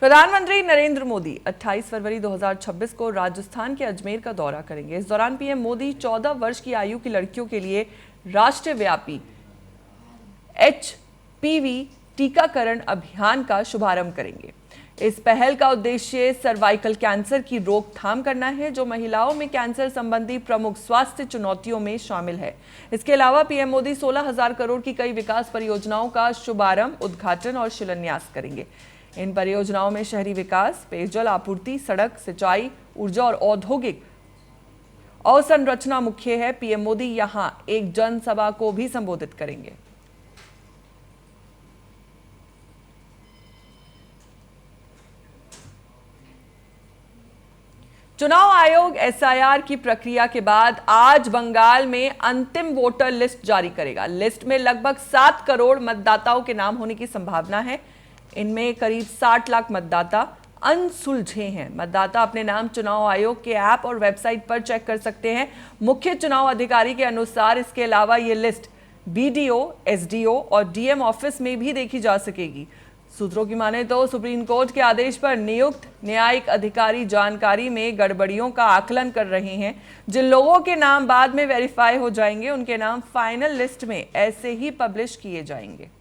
प्रधानमंत्री नरेंद्र मोदी 28 फरवरी 2026 को राजस्थान के अजमेर का दौरा करेंगे। इस दौरान पीएम मोदी 14 वर्ष की आयु की लड़कियों के लिए राष्ट्रव्यापी एचपीवी टीकाकरण अभियान का शुभारंभ करेंगे। इस पहल का उद्देश्य सर्वाइकल कैंसर की रोकथाम करना है, जो महिलाओं में कैंसर संबंधी प्रमुख स्वास्थ्य चुनौतियों में शामिल है। इसके अलावा पीएम मोदी 16,000 करोड़ की कई विकास परियोजनाओं का शुभारंभ, उद्घाटन और शिलान्यास करेंगे। इन परियोजनाओं में शहरी विकास, पेयजल आपूर्ति, सड़क, सिंचाई, ऊर्जा और औद्योगिक अवसंरचना मुख्य है। पीएम मोदी यहां एक जनसभा को भी संबोधित करेंगे। चुनाव आयोग एसआईआर की प्रक्रिया के बाद आज बंगाल में अंतिम वोटर लिस्ट जारी करेगा। लिस्ट में लगभग 7 करोड़ मतदाताओं के नाम होने की संभावना है। इनमें करीब 60 लाख मतदाता अनसुलझे हैं। मतदाता अपने नाम चुनाव आयोग के ऐप और वेबसाइट पर चेक कर सकते हैं। मुख्य चुनाव अधिकारी के अनुसार इसके अलावा ये लिस्ट बीडीओ, एसडीओ और डीएम ऑफिस में भी देखी जा सकेगी। सूत्रों की माने तो सुप्रीम कोर्ट के आदेश पर नियुक्त न्यायिक अधिकारी जानकारी में गड़बड़ियों का आकलन कर रहे हैं। जिन लोगों के नाम बाद में वेरीफाई हो जाएंगे, उनके नाम फाइनल लिस्ट में ऐसे ही पब्लिश किए जाएंगे।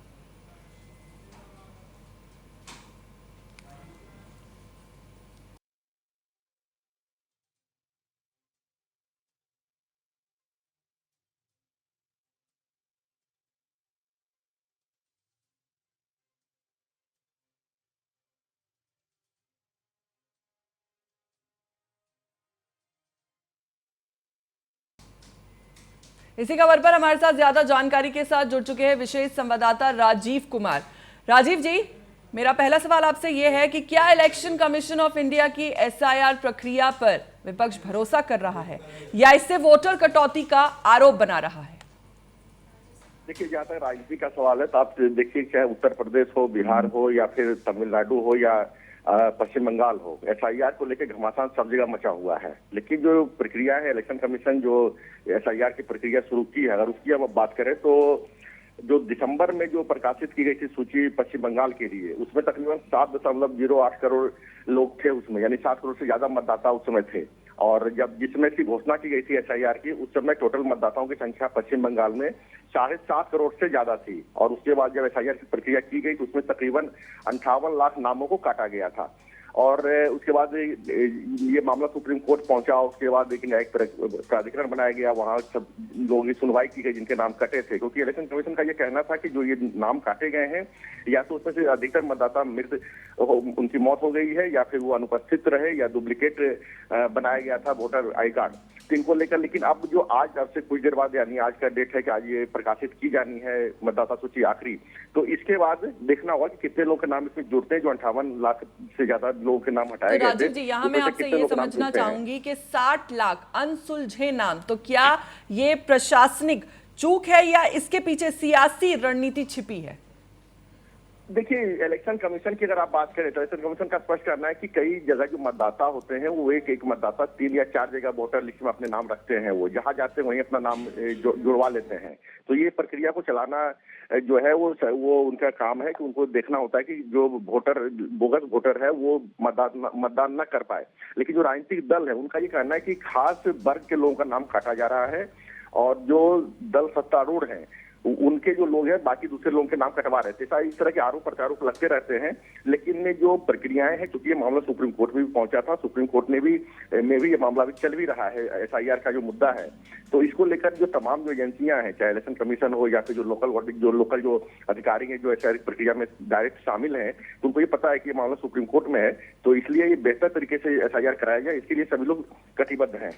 इसी खबर पर हमारे साथ ज्यादा जानकारी के साथ जुड़ चुके हैं विशेष संवाददाता राजीव कुमार। राजीव जी, मेरा पहला सवाल आपसे यह है कि क्या इलेक्शन कमीशन ऑफ इंडिया की एसआईआर प्रक्रिया पर विपक्ष भरोसा कर रहा है या इससे वोटर कटौती का आरोप बना रहा है? देखिए, जहाँ तक राजनीति का सवाल है तो आप देखिए, चाहे उत्तर प्रदेश हो, बिहार हो या फिर तमिलनाडु हो या पश्चिम बंगाल हो, एसआईआर को लेकर घमासान सब जगह मचा हुआ है। लेकिन जो प्रक्रिया है, इलेक्शन कमीशन जो एसआईआर की प्रक्रिया शुरू की है, अगर उसकी हम बात करें तो जो दिसंबर में जो प्रकाशित की गई थी सूची पश्चिम बंगाल के लिए, उसमें तकरीबन 7.08 करोड़ लोग थे उसमें, यानी 7 करोड़ से ज्यादा मतदाता उस समय थे। और जब जिसमें की घोषणा की गई थी एसआईआर की, उस समय टोटल मतदाताओं की संख्या पश्चिम बंगाल में 7.5 करोड़ से ज्यादा थी। और उसके बाद जब एसआईआर की प्रक्रिया की गई तो उसमें तकरीबन 58 लाख नामों को काटा गया था। और उसके बाद ये मामला सुप्रीम कोर्ट पहुंचा। उसके बाद एक न्यायिक प्राधिकरण बनाया गया, वहां सब लोगों की सुनवाई की गई जिनके नाम कटे थे, क्योंकि इलेक्शन कमीशन का ये कहना था कि जो ये नाम काटे गए हैं, या तो उसमें से अधिकतर मतदाता मृत, उनकी मौत हो गई है, या फिर वो अनुपस्थित रहे, या डुप्लीकेट बनाया गया था वोटर आई कार्ड, इनको लेकर। लेकिन अब जो आज से कुछ देर बाद, यानी आज का डेट है कि आज ये प्रकाशित की जानी है मतदाता सूची आखिरी, तो इसके बाद देखना होगा कि कितने लोग के नाम इसमें जुड़ते हैं। जो 58 लाख से ज्यादा लोगों के नाम हटाए गए थे। राजीव जी, यहाँ मैं आपसे ये समझना चाहूंगी कि 60 लाख अनसुलझे नाम, तो क्या ये प्रशासनिक चूक है या इसके पीछे सियासी रणनीति छिपी है? देखिए, इलेक्शन कमीशन की अगर आप बात करें तो इलेक्शन कमीशन का स्पष्ट करना है कि कई जगह जो मतदाता होते हैं वो एक मतदाता 3 या 4 जगह वोटर लिस्ट में अपने नाम रखते हैं। वो जहां जाते हैं वहीं अपना नाम जुड़वा लेते हैं। तो ये प्रक्रिया को चलाना जो है वो उनका काम है कि उनको देखना होता है कि जो वोटर बोगस वोटर है वो मतदान न कर पाए। लेकिन जो राजनीतिक दल है उनका ये कहना है कि खास वर्ग के लोगों का नाम काटा जा रहा है, और जो दल सत्तारूढ़ हैं उनके जो लोग हैं बाकी दूसरे लोगों के नाम कटवा रहे थे। इस तरह के आरोप प्रत्यारोप लगते रहते हैं। लेकिन जो प्रक्रियाएं हैं, क्योंकि ये मामला सुप्रीम कोर्ट में भी पहुंचा था, सुप्रीम कोर्ट ने भी ये मामला भी चल भी रहा है, एसआईआर का जो मुद्दा है, तो इसको लेकर जो तमाम जो एजेंसियां हैं, चाहे इलेक्शन कमीशन हो या फिर जो लोकल जो अधिकारी हैं जो एसआईआर प्रक्रिया में डायरेक्ट शामिल हैं, तो उनको ये पता है कि ये मामला सुप्रीम कोर्ट में है, तो इसलिए ये बेहतर तरीके से एसआईआर कराया जाए, इसके लिए सभी लोग कटिबद्ध हैं।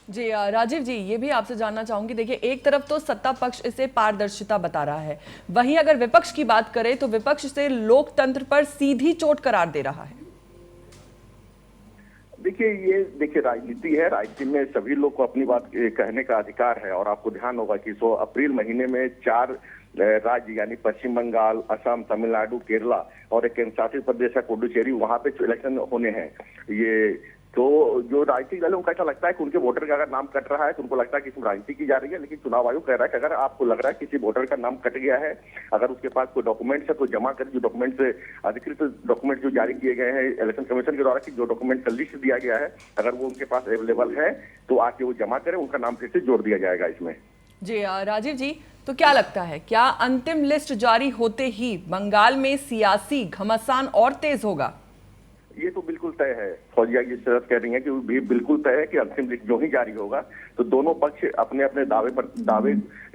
जी राजीव जी, ये भी आपसे जानना चाहूंगी, देखिए एक तरफ तो सत्ता पक्ष इसे पारदर्शिता बता रहा है, वहीं अगर विपक्ष की बात करें तो विपक्ष इसे लोकतंत्र पर सीधी चोट करार दे रहा है। देखिए राजनीति है, राजनीति में सभी लोग को अपनी बात कहने का अधिकार है। और आपको ध्यान होगा कि अप्रैल महीने में 4 राज्य यानी पश्चिम बंगाल, असम, तमिलनाडु, केरला और एक केंद्र शासित प्रदेश है पुडुचेरी, वहां पे इलेक्शन होने हैं। ये तो जो राजनीतिक दल है उनको ऐसा लगता है कि उनके वोटर का अगर नाम कट रहा है तो उनको लगता है कि इसमें राजनीति की जा रही है, लेकिन चुनाव आयोग कह रहा है कि अगर आपको लग रहा है किसी वोटर का नाम कट गया है, अगर उसके पास कोई डॉक्यूमेंट्स है तो जमा कर, जो डॉक्यूमेंट्स अधिकृत डॉक्यूमेंट जो जारी किए गए हैं इलेक्शन कमीशन के द्वारा, कि जो डॉक्यूमेंट का लिस्ट दिया गया है अगर वो उनके पास अवेलेबल है तो आके वो जमा करें, उनका नाम फिर से जोड़ दिया जाएगा इसमें। जी राजीव जी, तो क्या लगता है, क्या अंतिम लिस्ट जारी होते ही बंगाल में सियासी घमासान और तेज होगा? ये तो बिल्कुल तय है, फौजिया ये शरत कह रही है कि वो बिल्कुल तय है कि अंतिम लिस्ट जो ही जारी होगा तो दोनों पक्ष अपने अपने दावे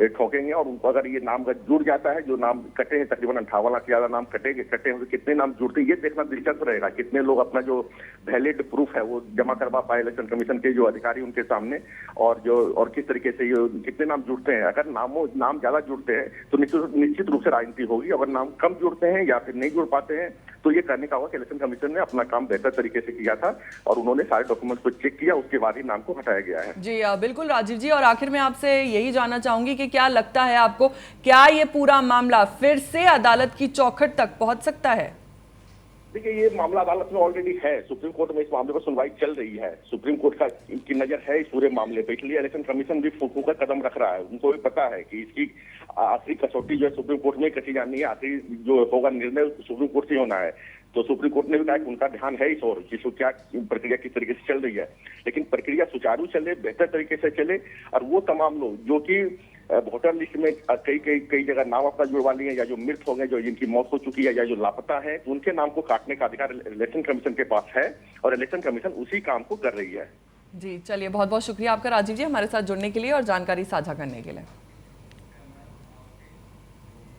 ठोकेंगे, और उनको अगर ये नाम जुड़ जाता है, जो नाम कटे हैं तकरीबन 58 लाख से ज्यादा नाम कटे हैं, तो कितने नाम जुड़ते हैं ये देखना दिलचस्प रहेगा। कितने लोग अपना जो वैलिड प्रूफ है वो जमा करवा पाए इलेक्शन कमीशन के जो अधिकारी उनके सामने, और किस तरीके से ये कितने नाम जुड़ते हैं। अगर नाम ज्यादा जुड़ते हैं तो निश्चित रूप से राजनीति होगी, अगर नाम कम जुड़ते हैं या फिर नहीं जुड़ पाते हैं तो ये करने का होगा कि इलेक्शन कमीशन ने अपना काम बेहतर तरीके से किया था और उन्होंने सारे डॉक्यूमेंट्स को चेक किया, उसके बाद ही नाम को हटाया गया है। जी बिल्कुल राजीव जी, और आखिर में आपसे यही जानना चाहूंगी कि क्या लगता है आपको, क्या ये पूरा मामला फिर से अदालत की चौखट तक पहुंच सकता है? देखिए, ये मामला अदालत में ऑलरेडी है, सुप्रीम कोर्ट में इस मामले पर सुनवाई चल रही है, सुप्रीम कोर्ट की नजर है इस पूरे मामले पे, इसलिए इलेक्शन कमीशन भी फूंक कर कदम रख रहा है। उनको भी पता है कि इसकी आखिरी कसौटी जो है सुप्रीम कोर्ट में कटी जानी है, आखिरी जो होगा निर्णय सुप्रीम कोर्ट से होना है। तो सुप्रीम कोर्ट ने भी कहा कि उनका ध्यान है इस ओर, जिसको क्या प्रक्रिया किस तरीके से चल रही है, लेकिन प्रक्रिया सुचारू चले, बेहतर तरीके से चले, और वो तमाम लोग जो कि वोटर लिस्ट में कई जगह नाम अपना जुड़वा लिए, या जो मृत हो गए, जो जिनकी मौत हो चुकी है, या जो लापता है, उनके नाम को काटने का अधिकार इलेक्शन कमीशन के पास है, और इलेक्शन कमीशन उसी काम को कर रही है। जी चलिए, बहुत बहुत शुक्रिया आपका राजीव जी, हमारे साथ जुड़ने के लिए और जानकारी साझा करने के लिए।